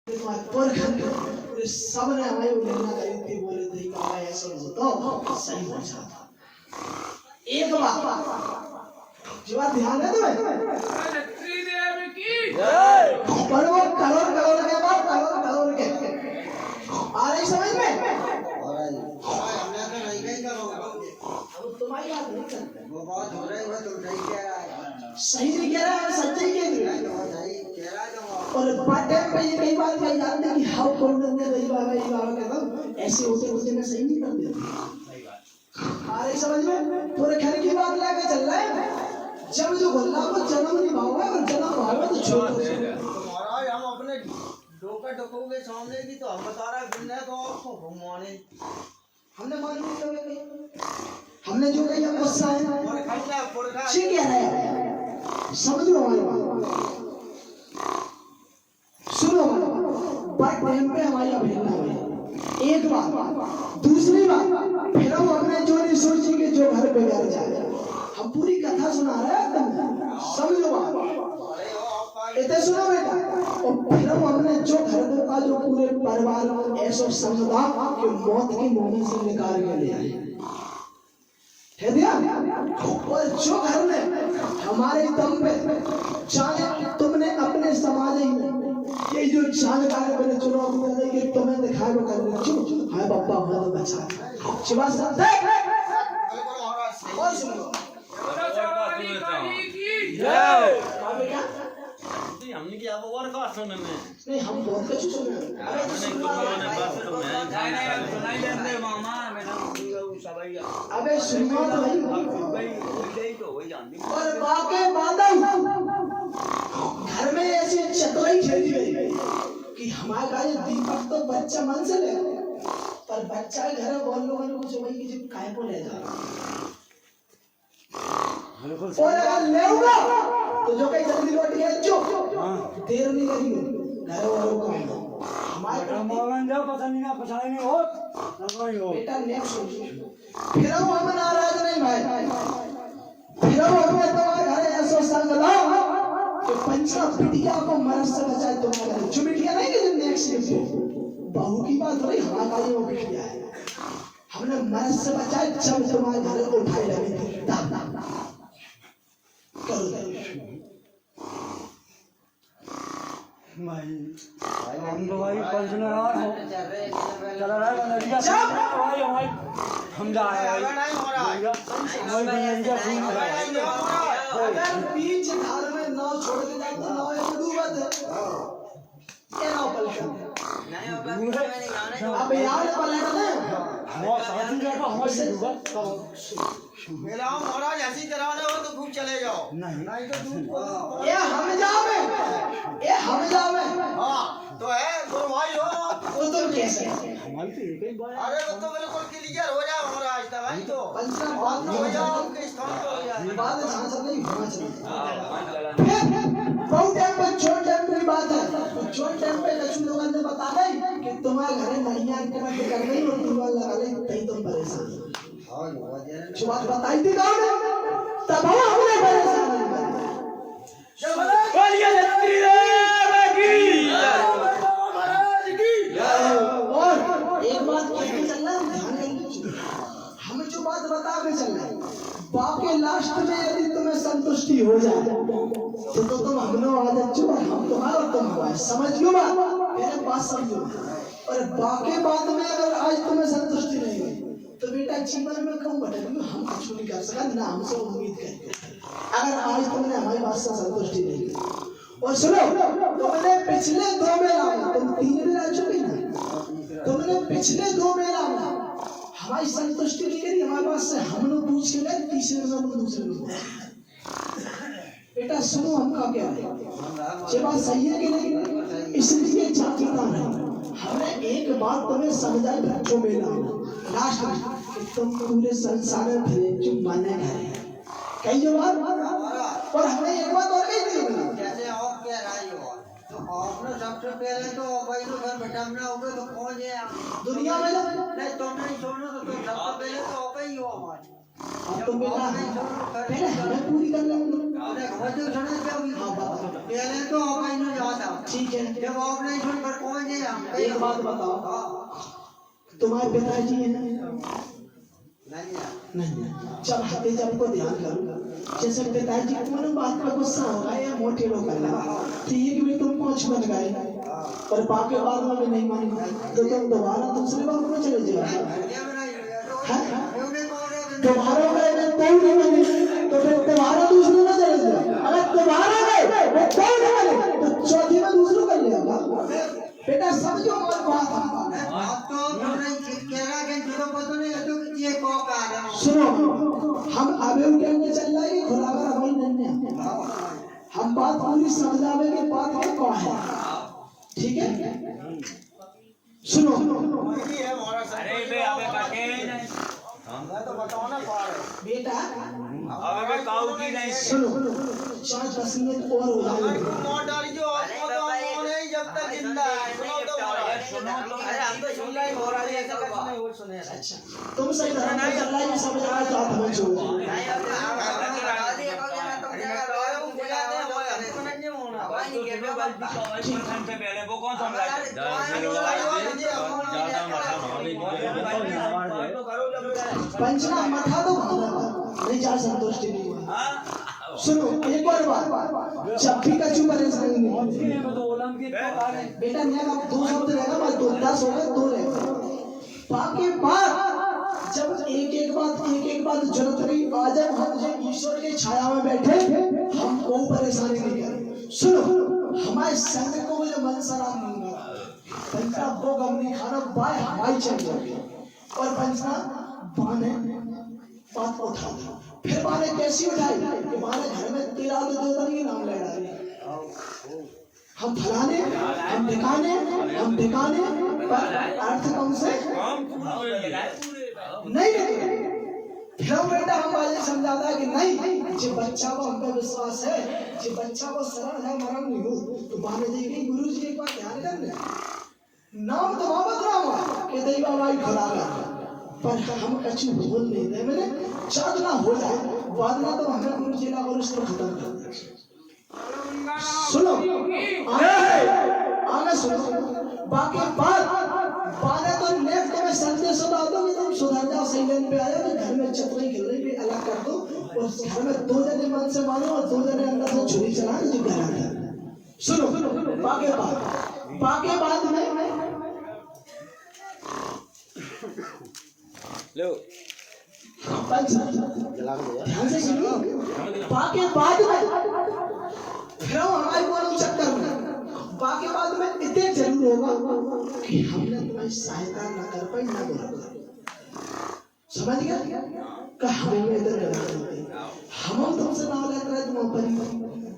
पूरे सबने हमारी उल्लेखना करी थी, बोले थे कि हमारा ऐसा हो तो सही हो जाता। एक बात जो बात ध्यान है तुम्हें, पर वो करोड़ करोड़ के बाद करोड़ करोड़ के आ रही समझ में? अब तुम्हारी बात नहीं करते, वो बात हो रही है, तुम सही कह रहा है, सही नहीं कह रहा है, सच्चाई कह रहा है। और बातें पे ये कई बार कही जाती है कि हाउ कौन ने कई बार कहता ऐसे होते होते मैं सही नहीं कर देता। आ रही समझ में? पूरे घर की बात लेके चल रहा है। जब जो गल्ला को जन्म नहीं भाव है और जन्म भाव है तो छोड़ दो। महाराज हम अपने डोका डोकों के सामने भी तो हम बता रहे हैं तो आपको घुमाने हमने मान लिया कभी हमने जो कही हम गुस्सा है ठीक है समझो हमारी बात, सुनो बात टाइम पे हमारी अवहेलना हुई। एक बात, दूसरी बात फिर हम अपने जो नहीं सोची कि जो घर पे घर जाए, हम पूरी कथा सुना रहे हैं तुम समझो बात, इतने सुनो बेटा। और फिर हम अपने जो घर का जो पूरे परिवार ऐसा समझा कि मौत की मोहन से निकाल के ले आए है दिया। और जो घर में हमारे दम पे चाहे तुमने अपने समाज में ये जो जानकारी मैंने चुनाव में नहीं कि तुम्हें दिखाए वो करने क्यों हाय बाबा मैं तो बचा शिवा सब देख और सुनो जय बेटा हमने क्या वो और का सुनने नहीं हम बहुत कुछ सुन रहे हैं। सुनाई देते मामा मैडम अबे सुनो तो भाई तो वही जानती और बाके बादल घर में ऐसी चतुराई खेली गई कि हमारा ये दीपक तो बच्चा मन से ले पर बच्चा घर बोल लोगों ने कुछ वही की जो काय को ले जा और अगर लेऊंगा तो जो कहीं जल्दी लौटी है जो देर नहीं लगी घर वालों को हमारे मोहन जाओ पसंद नहीं हो बेटा नेक्स्ट फिर हम नाराज नहीं भाई, फिर हमें तुम्हारे घर ऐसा संग लाओ कि पंचा बिटिया को मरद से बचाए तुम्हारे घर। जो बिटिया नहीं कि नेक्स्ट बहू की बात हो रही हमारा ये वो बिटिया है, हमने मरद से बचाए जब तुम्हारे घर को उठाई लगी थी दादा करो भाई हम तो भाई पंचनारा हो चला रहा है नदिया भाई भाई हम जा रहे हैं भाई भैया जी अगर बीच धार में नाव छोड़ के जाए तो नाव में डूबत है ये नाव पलट अब यार पलट दे वो साथी जाएगा हमारे डूबत मेरा महाराज ऐसी तरह ने हो तो खूब चले जाओ नहीं तो ये हम जावे हाँ तो है तो भाई हो वो तो कैसे हमारी तो एक ही बात अरे वो तो बिल्कुल क्लियर हो जाए महाराज तब भाई तो पंचना बात हो जाओ उनके स्थान पे हो जाए बात सांसद नहीं होना चाहिए। बहुत टाइम पे छोट टाइम पे बात है, छोट टाइम पे लक्ष्मी लोगों ने बता गई कि तुम्हारे घर नैया के मत कर गई और दीवार लगा ली कहीं तुम परेशान जो बात बताई थी गाँव में तब हमने परेशान बोलिए छत्री देव की और एक बात कहते चल रहा है ध्यान रखिए, हम जो बात बता के चल रहे हैं बाकी लास्ट में यदि तुम्हें संतुष्टि हो जाए तो तुम हमने आदत चुप हम तुम्हारा तुम हुआ समझियो बात मेरे बात समझो। और बाकी बात में अगर आज तुम्हें संतुष्टि नहीं हुई तो बेटा जीवन में कम भटक हम कुछ नहीं कर सकते ना हमसे उम्मीद करके अगर आज तुमने हमारी बात से संतुष्टि नहीं की। और सुनो तुमने पिछले 2 मेला तुम 3 मेला चुके ना तुमने पिछले 2 मेला हमारी संतुष्टि नहीं करी हमारे पास से हमने पूछ के गए तीसरे में दूसरे में बेटा सुनो हमका क्या है ये बात सही है कि नहीं इसलिए जागरूकता नहीं हमने एक बात तुम्हें समझाई बच्चों में लास्ट में तुम पूरे संसार में फिरे माने गए कई जो बात और हमने एक बात और कही थी जैसे आप कह रहे हो तो आपने सबसे पहले तो भाई तो घर बैठाना होगा तो कौन है दुनिया में नहीं तुम नहीं छोड़ना तो तुम सबसे पहले तो आप ही हो हमारे अब तो बेटा पहले हमें पूरी कर लेंगे। अरे घोटे सुने पे अभी हाँ बात पहले तो ऑफलाइन में जाता ठीक है। जब ऑफलाइन सुन पर पहुंचे हम एक बात बताओ, तुम्हारे पिताजी हैं? नहीं। जब हते जब को ध्यान करो, जैसे पिताजी को मन बात का गुस्सा होगा या मोटे लोग करना, तो एक भी तुम 5 बन गए और बाकी बाद में भी नहीं मानी तो तुम दोबारा दूसरे बार में चले जाओ। दोबारा गए तो नहीं मानी तो फिर दोबारा दूसरे में चले जाओ। अगर दोबारा गए वो कोई नहीं माने तो चौथी में दूसरों कर लेगा। बेटा समझो बात आप तो कह रहा है कि तो पता नहीं है तो ये को का रहा सुनो, हम आगे उठेंगे चल रहा है खुलावर हमारी नहीं है। हम बात पूरी समझावे के बात है कौन है, ठीक है? सुनो अरे बे अबे काके मैं तो बताओ ना पार बेटा, अबे काऊ की नहीं सुनो 5-10 मिनट और हो जाएंगे। मॉडल जो आपको नहीं जब तक जिंदा है सुनो अरे हम तो सुन रहे हो रहा है ऐसा कुछ नहीं और सुने। अच्छा तुम सही तरह नहीं चल रहा है, समझ रहा है तो आप हमें छोड़ दो। नहीं अब पहले वो कौन समझा पंचना मथा तो नहीं जा संतुष्टि नहीं हुआ। सुनो एक और बात, जब भी कछु परेशानी नहीं बेटा मेरा 2 शब्द रहेगा बस 10 हो गए 2 रहेगा। बाकी बात जब एक बात जरूरत रही आ जाए हम जो ईश्वर की छाया में बैठे हमको परेशानी नहीं करें। सुनो हमारे संग को मुझे मन सलाम नहीं मिला, पंचना वो गम नहीं खाना बाय हवाई चल जाओगे और पंचना बाने बात उठा फिर बाने कैसी उठाई कि बाने घर में 13 देवता के नाम ले डाले। हम फलाने हम ठिकाने पर अर्थ कम से नहीं। फिर बेटा हम वाले समझाता है कि नहीं जो बच्चा को हम पे विश्वास है, जो बच्चा को शरण है मरण नहीं हो तो बाने देगी गुरु जी एक बार ध्यान करने नाम तो बाबत राम के देवा भाई खुला पर हम कछु बोल नहीं दे मैंने चादना हो जाए वादना तो हमें गुरु जी ना और उसको खत्म कर दे। सुनो आगे सुनो बाकी बाने तो नेक्स्ट में संदेश सुना दो कि तुम सुधर जाओ सही लाइन पे आ जाओ। तो घर में चतुराई खेल रही भी अलग कर दो और घर में 2 जने मन से मानो और 2 जने अंदर से छुरी चला जो घर आता है। सुनो बाकी बात में लो ध्यान से सुनो बाकी बात में फिर हमारे को चक्कर में बाकी बात में इतने जरूर होगा कि हमने तुम्हारी सहायता न कर पाई ना बराबर समझ गया कि हमें इधर लगा देते हम तुमसे ना लग रहा है तुम पर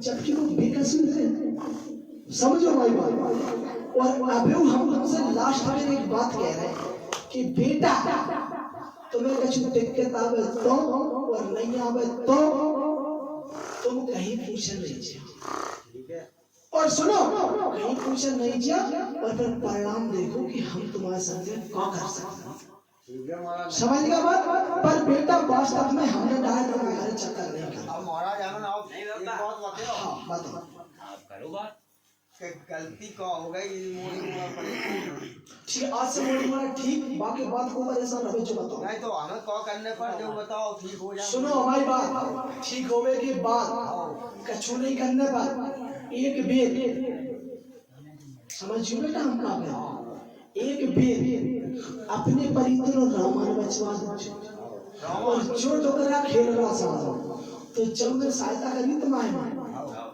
जबकि वो बेकसूर है। समझो भाई और अभी हम तुमसे लास्ट में एक बात कह रहे हैं कि बेटा तुम्हें कुछ दिक्कत आवे तो और नहीं आवे तो तुम कहीं पूछे नहीं चाहिए और सुनो कहीं पूछे नहीं चाहिए और फिर परिणाम देखो कि हम तुम्हारे साथ क्या कर सकते हैं। समझ गया बात? पर बेटा वास्तव में हमने डायरेक्ट तुम्हारे चक्कर नहीं किया। अब महाराज आनंद आप एक बात बताओ। हाँ बताओ आप करो बात कि गलती का हो गई मोड़ी मोड़ा पड़ेगी ठीक है आज से मोड़ी मोड़ा ठीक बाकी बात को परेशान रहे जो बताओ नहीं तो हमें कॉल करने पर जो बताओ ठीक हो जाए। सुनो हमारी बात ठीक होवे के बाद कछु नहीं करने पर एक बेर समझियो बेटा हम का करें एक बेर अपने परित्र और रामायण बचवा दो और जो टोकरा खेल रहा समझो तो जब मैं सहायता करी तो मैं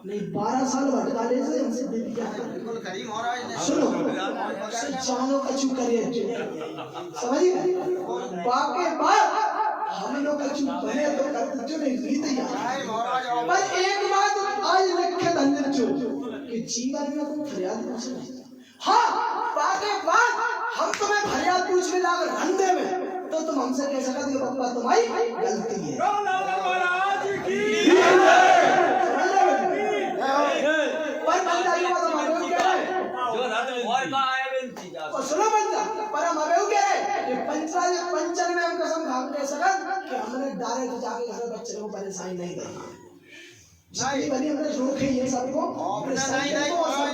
नहीं 12 साल भटका ले से हमसे दे दिया बिल्कुल करीम महाराज ने सुनो जानो कछु करे समझिए बाकी बात हम लोग कछु बने तो कर जो नहीं रीत यार पर एक बात आज लिखे धन्य जो कि जीवन में तुम फरियाद पूछ नहीं। हाँ बाकी बात हम तुम्हें फरियाद पूछने लागे रंधे में तो तुम हमसे कह सकते हो बाबा तुम्हारी गलती है। सुनो बंदा पर हम अबे कह रहे कि पंचन में हम कसम खा के कह सकत कि हमने डायरेक्ट जाके घर बच्चे को परेशानी नहीं दी। जितनी बनी हमने रोक है ये सबको नहीं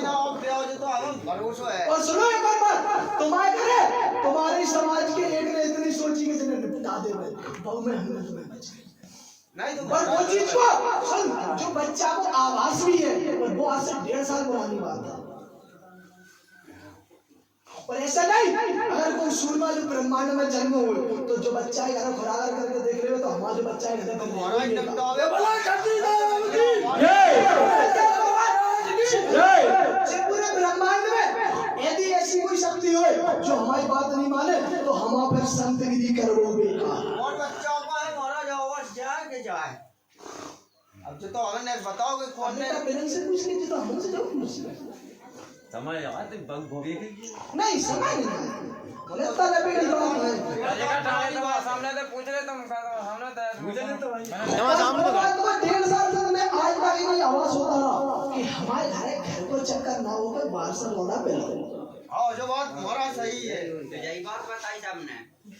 ना आप देओ जो तो हम भरोसा है। और सुनो एक और बात, तुम्हारे घरे तुम्हारे समाज के एक ने इतनी सोची कि जिन्हें निपटा दे बहु में हमने तुम्हें बचाया नहीं तो और वो चीज को सुन, जो बच्चा को आवास भी है वो आज से 1.5 साल पुरानी बात है। और ऐसा नहीं अगर कोई सूरमा जो ब्रह्मांड में जन्म हो तो जो बच्चा है घर खुरागर करके देख रहे हो तो हमारा जो बच्चा है घर हमारा ही निपटावे पूरे ब्रह्मांड में यदि ऐसी कोई शक्ति हो जो हमारी बात नहीं माने तो हम फिर संत विधि करो बेकार। और बच्चा को है मारा जाओ बस जाए के जाए। अब जो तो हमने बताओ कि कौन ने पेरेंट्स से पूछ लीजिए तो हमसे जरूर पूछिए। समझ आया तो बग भोगे नहीं समझ नहीं गलत है बेटी बात है। सामने तो पूछ रहे तुम सामने तो भाई तो 1.5 साल से मैं आज तक कोई आवाज होता रहा कि हमारे घर को चक्कर ना होकर बाहर से लौटा पहले। हां जो बात हमारा सही है। तो यही बात बताई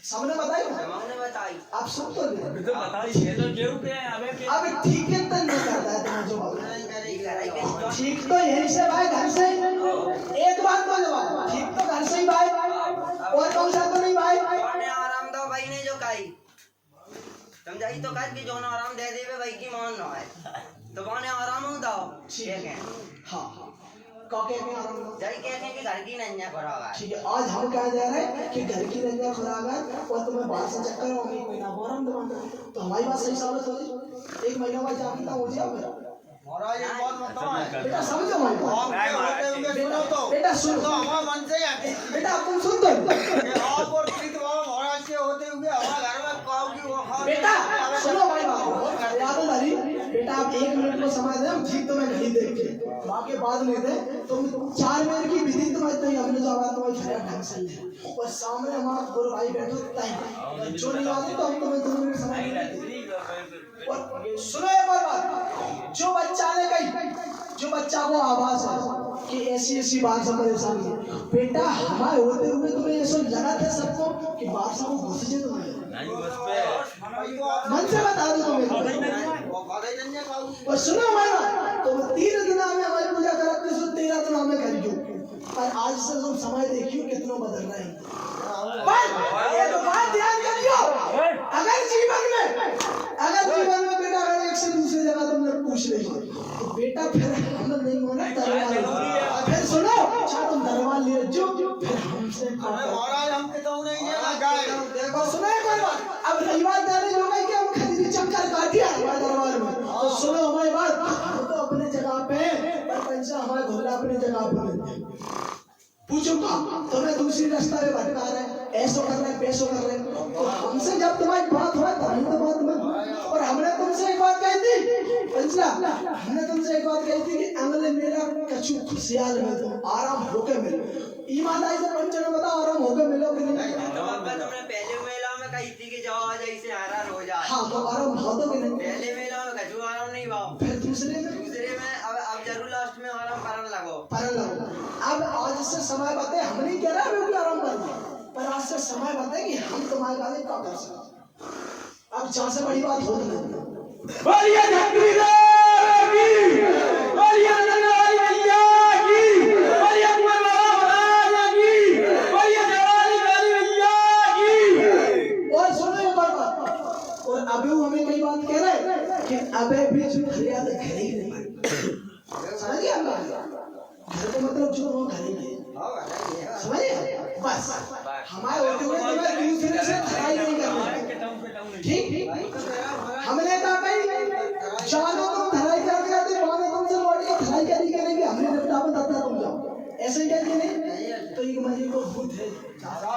सबने बताई हमने बताई आप सुन तो ले तो बताई ये तो जेऊ के हमें अब ठीक है तो नहीं करता है तुम्हारा जो बात नहीं करेगी ठीक तो यही से भाई घर से एक बात तो जवाब ठीक तो घर से ही भाई और कौन सा तो नहीं भाई ने आराम दो भाई ने जो कही समझाई तो कह कि जो ना आराम दे देवे भाई की मान ना है तो कौन आराम हो दो ठीक है हां काके में आराम जाई कहते हैं कि घर की नन्या खराब ठीक है। आज हम क्या जा रहे हैं कि घर की रंजा खुरागर और तुम्हें बाहर से चक्कर हो एक महीना आराम दवाना तो हमारी बात सही साबित हो गई। 1 महीना बाद जाके तो हो जाए मेरा हमारा ये बात बताओ बेटा समझो हमारी बात आप होते होंगे सुनो तो बेटा सुन तो हमारा मन से है बेटा तुम सुन दो कि आप और प्रीत बाबा महाराज के होते हुए हमारे घर में काऊ की वो खा बेटा सुनो हमारी बात याद है बेटा आप 1 मिनट को समय दे हम ठीक तो मैं नहीं देख के बाकी बाद नहीं दे तुम 4 मिनट की विधि तो मैं हमने जो आवाज तुम्हारी खड़ा ढंग से है और सामने हमारा गुरु भाई बैठो टाइम जो नहीं आती तो हम तुम्हें 2 मिनट समय देंगे। और सुनो एक और बात, जो बच्चा ने कही जो बच्चा को आवाज है कि ऐसी बात से परेशानी है बेटा हमारे होते हुए तुम्हें ये सब लगा था सबको कि बाप साहब को घुस जे तुम्हें नहीं बस पे मन से बता दो तुम्हें वो खादे जन्ने काऊ और सुनो हमारा तुम 3 दिन में हमारी पूजा करते सो 13 दिन में करियो पर आज से तुम समय देखियो कितना बदल रहे हैं। पर ये तो बात ध्यान करियो अगर जीवन में बेटा अगर एक से दूसरी जगह तुमने पूछ ली तो बेटा फिर हम नहीं माना दरबार फिर सुनो अच्छा तुम दरबार ले जो फिर हमसे अरे महाराज हम के तो नहीं है गाय देखो सुनो एक बात अब रही बात जाने जो है कि हम खरीदी चक्कर काटिया हमारे दरबार में तो सुनो हमारी बात हम तो अपने जगह पे पर पंचा हमारे घोड़ा अपनी जगह पे पूछो तुम्हें दूसरी रास्ता में भटका रहे ऐसो कर रहे पैसो कर रहे तो हमसे जब तुम्हारी बात हुआ तभी तो बात में और हमने तुमसे एक बात कही थी पंचला हमने तुमसे एक बात कही थी कि अगले मेरा कछु खुशियाल में तुम आराम होके मिलो ईमानदारी से पंचों ने बताओ आराम होके मिलो कि नहीं तो अब तुमने पहले मेला में कही थी कि जाओ आज ऐसे आराम हो जाए हाँ तो आराम भाव तो कि नहीं पहले मेला में कछु आराम नहीं भाव फिर दूसरे में अब जरूर लास्ट में आराम करने लगो पर अब आज से समय बताए हम नहीं कह रहे हैं आराम करना पर आज से समय बताए कि हम तुम्हारे बारे क्या कर सकते अब जहाँ से बड़ी बात हो नहीं बोलिए धरती की बोलिए नंदलाल भैया की बोलिए कुंवर महाराज की बोलिए जवाली काली भैया की। और सुनो एक और बात और अभी वो हमें कई बात कह रहे हैं कि अबे भी जो फरियाद घर ही नहीं समझ गया घर को मतलब जो वो घर ही नहीं समझिए बस हमारे होते हुए तुम्हें दूसरे से लड़ाई नहीं करनी ठीक हमने कहा कहीं जानो तुम धराई करके आते मानो तुमसे लौट के धराई करी करेंगे हमने निपटा में तब तुम जाओ ऐसे ही कहते नहीं तो एक मजे को भूत है बताओ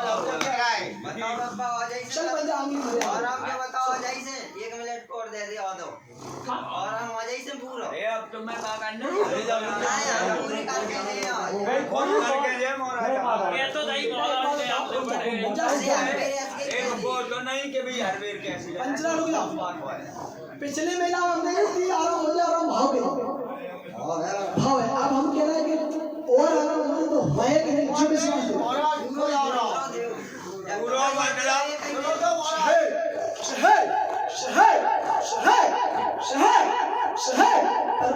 रब्बा आ जाइए चल बंदा आगे मरे आराम के बताओ आ जाइए 1 मिनट और दे दिया दो और हम आ जाइए पूरा ए अब तो मैं का करना अरे जाओ नहीं हम पूरी करके दे आज भाई फोन करके दे महाराज ये तो नहीं महाराज आप तो बड़े एक बोल तो नहीं कि भाई हर वेर कैसी पंचला रुक जाओ पिछले महीना हमने थी आराम हो जाए आराम भाव के भाव है अब हम कह रहे हैं कि और आराम हो तो है कि नहीं जो भी समझ महाराज पूरा पूरा बदला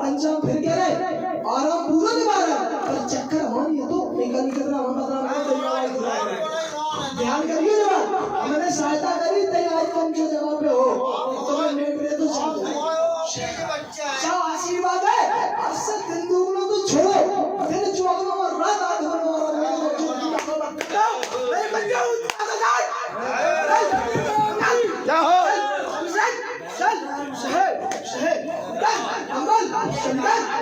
पंचम फिर कह रहे आराम पूरा निभा रहा है पर चक्कर हमारी है तो निकल कर रहा हम बता ध्यान करिए जवाब हमने सहायता करी तैयारी पंचो जगह पे हो तुम्हें नेट रहे तो अच्छा आशीर्वाद है अब से दिन दुगना तो छोड़ो दिन चौगना और रात आठ बनो और मेरे बच्चे क्या हो चल शहर शहर अमल शंकर